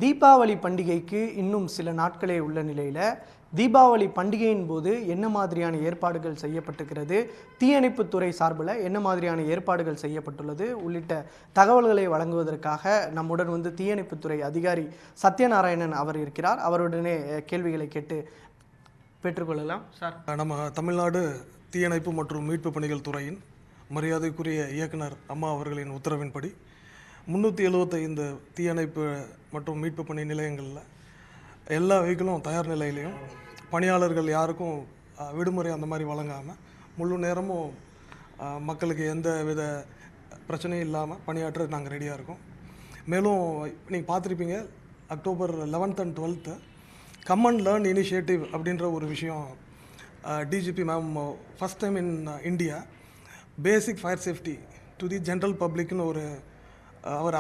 தீபாவளி பண்டிகைக்கு இன்னும் சில நாட்களே உள்ள நிலையில் தீபாவளி பண்டிகையின் போது என்ன மாதிரியான ஏற்பாடுகள் செய்யப்பட்டிருக்கிறது, தீயணைப்புத்துறை சார்பில் என்ன மாதிரியான ஏற்பாடுகள் செய்யப்பட்டுள்ளது உள்ளிட்ட தகவல்களை வழங்குவதற்காக நம்முடன் தீயணைப்புத்துறை அதிகாரி சத்யநாராயணன் அவர் இருக்கிறார். அவருடனே கேள்விகளை கேட்டு பெற்றுக்கொள்ளலாம். சார், நம்ம தமிழ்நாடு தீயணைப்பு மற்றும் மீட்பு பணிகள் துறையின் மரியாதைக்குரிய இயக்குனர் அம்மா அவர்களின் உத்தரவின்படி 375 தீயணைப்பு மற்றும் மீட்பு பணி நிலையங்களில் எல்லா வெஹிக்கிளும் தயார் நிலையிலையும் பணியாளர்கள் யாருக்கும் விடுமுறை அந்த மாதிரி வழங்காமல் முழு நேரமும் மக்களுக்கு எந்த வித பிரச்சனையும் இல்லாமல் பணியாற்ற நாங்கள் ரெடியாக இருக்கோம். மேலும் நீங்கள் பார்த்துருப்பீங்க, October 11th and 12th come and learn initiative அப்படின்ற ஒரு விஷயம் DGP ma'am first time in India basic fire safety to the general பப்ளிக்னு ஒரு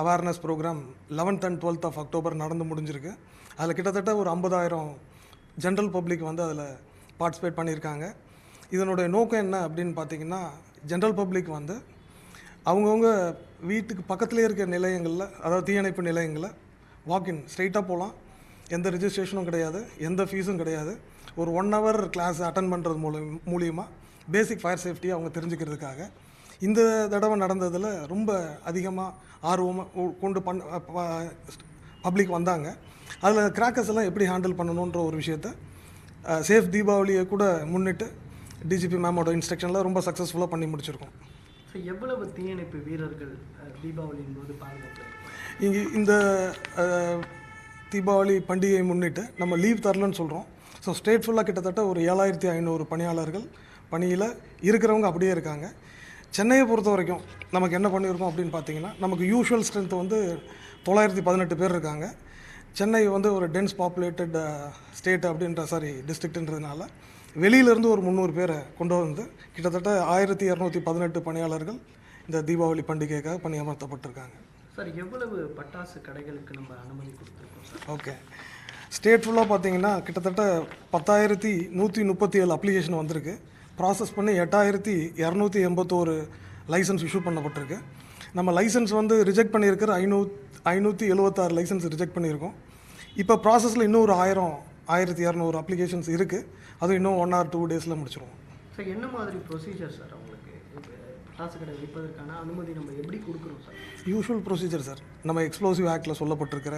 awareness programme 11th and 12th of October நடந்து முடிஞ்சிருக்கு. அதில் கிட்டத்தட்ட ஒரு 50,000 ஜென்ரல் பப்ளிக் அதில் பார்ட்டிசிபேட் பண்ணியிருக்காங்க. இதனுடைய நோக்கம் என்ன அப்படின்னு பார்த்தீங்கன்னா, ஜென்ரல் பப்ளிக் அவங்கவுங்க வீட்டுக்கு பக்கத்துலேயே இருக்க நிலையங்களில், அதாவது தீயணைப்பு நிலையங்களில் வாக்கின் ஸ்ட்ரெயிட்டாக போகலாம். எந்த ரிஜிஸ்ட்ரேஷனும் கிடையாது, எந்த ஃபீஸும் கிடையாது. ஒரு 1 hour கிளாஸ் அட்டன் பண்ணுறது மூலியமாக பேசிக் ஃபயர் சேஃப்டியை அவங்க தெரிஞ்சுக்கிறதுக்காக இந்த தடவை நடந்ததில் ரொம்ப அதிகமாக ஆர்வமாக கொண்டு பப்ளிக் வந்தாங்க. அதில் கிராக்கர்ஸ் எல்லாம் எப்படி ஹேண்டில் பண்ணணுன்ற ஒரு விஷயத்தை சேஃப் தீபாவளியை கூட முன்னிட்டு டிஜிபி மேமோட இன்ஸ்ட்ரக்ஷனில் ரொம்ப சக்ஸஸ்ஃபுல்லாக பண்ணி முடிச்சிருக்கோம். எவ்வளவு தீயணைப்பு வீரர்கள் தீபாவளியின் போது பாதுகாப்பு இங்கே இந்த தீபாவளி பண்டிகையை முன்னிட்டு நம்ம லீவ் தரலன்னு சொல்கிறோம். ஸோ ஸ்டேட் ஃபுல்லாக கிட்டத்தட்ட ஒரு 7,500 பணியாளர்கள் பணியில் இருக்கிறவங்க அப்படியே இருக்காங்க. சென்னையை பொறுத்த வரைக்கும் நமக்கு என்ன பண்ணியிருக்கோம் அப்படின்னு பார்த்தீங்கன்னா, நமக்கு யூஷுவல் ஸ்ட்ரென்த் 918 பேர் இருக்காங்க. சென்னை ஒரு டென்ஸ் பாப்புலேட்டட் ஸ்டேட் டிஸ்ட்ரிக்ட்ன்றதுனால வெளியிலேருந்து ஒரு 300 பேரை கொண்டு கிட்டத்தட்ட 1218 பணியாளர்கள் இந்த தீபாவளி பண்டிகைக்காக பணியமர்த்தப்பட்டிருக்காங்க. சார், எவ்வளவு பட்டாசு கடைகளுக்கு நம்ம அனுமதி கொடுத்துருக்கோம் சார்? ஓகே, ஸ்டேட் ஃபுல்லாக பார்த்தீங்கன்னா கிட்டத்தட்ட 10,137 அப்ளிகேஷன் வந்திருக்கு. ப்ராசஸ் பண்ணி 8,281 லைசன்ஸ் இஷ்யூ பண்ணப்பட்டிருக்கு. நம்ம லைசன்ஸ் ரிஜெக்ட் பண்ணியிருக்கிற 576 லைசன்ஸ் ரிஜெக்ட் பண்ணியிருக்கோம். இப்போ ப்ராசஸில் இன்னும் ஒரு 1,200 அப்ளிகேஷன்ஸ் இருக்குது. அது இன்னும் 1 or 2 டேஸில் முடிச்சிருவோம். சார், என்ன மாதிரி ப்ரொசீஜர் சார் அவங்களுக்கு பட்டாசு கடை வைப்பதற்கான அனுமதி நம்ம எப்படி கொடுக்குறோம் சார்? Usual procedure sir. நம்ம எக்ஸ்ப்ளோசிவ் ஆக்டில் சொல்லப்பட்டிருக்கிற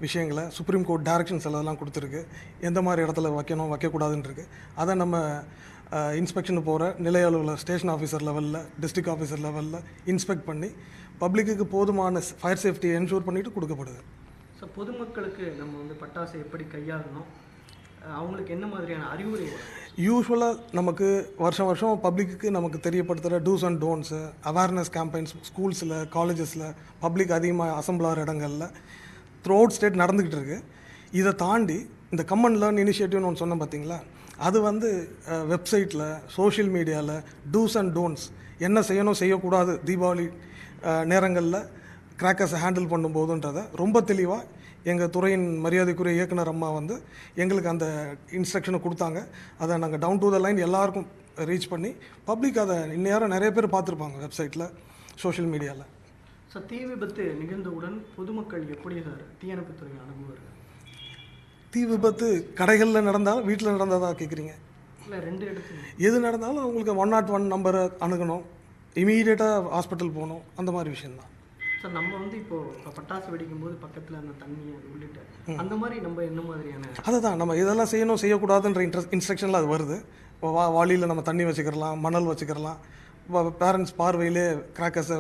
விஷயங்களை சுப்ரீம் கோர்ட் டைரக்ஷன்ஸ் எல்லாம் கொடுத்துருக்கு. எந்த மாதிரி இடத்துல வைக்கணும் வைக்கக்கூடாதுன்னு இருக்குது. அதை நம்ம இன்ஸ்பெக்ஷன் போகிற நிலைய அளவில் ஸ்டேஷன் ஆஃபீஸர் லெவலில், டிஸ்ட்ரிக்ட் ஆஃபீஸர் லெவலில் இன்ஸ்பெக்ட் பண்ணி பப்ளிக்கு போதுமான ஃபயர் சேஃப்டியை என்ஷூர் பண்ணிவிட்டு கொடுக்கப்படுது. ஸோ பொதுமக்களுக்கு நம்ம பட்டாசை எப்படி கையாளணும், அவங்களுக்கு என்ன மாதிரியான அறிவுரை? யூஸ்வலாக நமக்கு வருஷம் பப்ளிக்கு நமக்கு தெரியப்படுத்துகிற dos and don'ts, awareness campaigns ஸ்கூல்ஸில், காலேஜஸில், பப்ளிக் அதிகமாக அசம்பிள் ஆகிற இடங்களில் த்ரூ அவுட் ஸ்டேட் நடந்துக்கிட்டு இருக்குது. இதை தாண்டி இந்த கம் அண்ட் லேர்ன் இனிஷியேட்டிவ்னு ஒன்று சொன்னேன் பார்த்தீங்களா, அது வெப்சைட்டில், சோஷியல் மீடியாவில் டூஸ் அண்ட் டோன்ட்ஸ் என்ன செய்யணும் செய்யக்கூடாது தீபாவளி நேரங்களில் கிராக்கர்ஸை ஹேண்டில் பண்ணும்போதுன்றதை ரொம்ப தெளிவாக எங்கள் துறையின் மரியாதைக்குரிய இயக்குனர் அம்மா எங்களுக்கு அந்த இன்ஸ்ட்ரக்ஷனை கொடுத்தாங்க. அதை நாங்கள் டவுன் டு த லைன் எல்லாருக்கும் ரீச் பண்ணி பப்ளிக் அதை இந்நேரம் நிறைய பேர் பார்த்துருப்பாங்க வெப்சைட்டில், சோஷியல் மீடியாவில். ஸோ தீ விபத்து நிகழ்ந்தவுடன் பொதுமக்கள் எப்படி சார் தீயணைப்புத்துறை அணுகுவார்கள்? தீ விபத்து கடைகளில் நடந்தாலும் வீட்டில் நடந்ததா கேட்குறீங்க? இல்லை, 2 இடத்துல எது நடந்தாலும் அவங்களுக்கு 101 நம்பரை அணுகணும், இமீடியட்டாக ஹாஸ்பிட்டல் போகணும், அந்த மாதிரி விஷயந்தான் சார். நம்ம இப்போ பட்டாசு வெடிக்கும் போது பக்கத்தில் அந்த தண்ணி உள்ளிட்ட அந்த மாதிரி நம்ம என்ன மாதிரியான அதுதான் நம்ம இதெல்லாம் செய்யணும் செய்யக்கூடாதுன்ற இன்ஸ்ட்ரக்ஷனில் அது வருது. இப்போ வாளியில் நம்ம தண்ணி வச்சுக்கிறலாம், மணல் வச்சுக்கிறலாம். பேரண்ட்ஸ் பார்வையிலே கிராக்கர்ஸை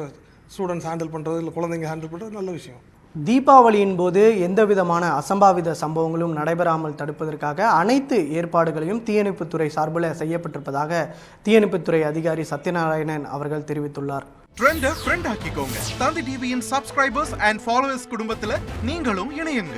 ஸ்டூடெண்ட்ஸ் ஹேண்டில் பண்ணுறது, இல்லை குழந்தைங்க ஹேண்டில் பண்ணுறது நல்ல விஷயம். தீபாவளியின் போது எந்த விதமான அசம்பாவித சம்பவங்களும் நடைபெறாமல் தடுப்பதற்காக அனைத்து ஏற்பாடுகளையும் தீயணைப்புத்துறை சார்பில் செய்யப்பட்டிருப்பதாக தீயணைப்புத்துறை அதிகாரி சத்யநாராயணன் அவர்கள் தெரிவித்துள்ளார். ட்ரெண்டை ஃப்ரெண்ட் ஆக்கிக்கோங்க. தந்தி டிவியின் சப்ஸ்கிரைபர்ஸ் அண்ட் ஃபாலோவர்ஸ் குடும்பத்தில் நீங்களும் இணையுங்க.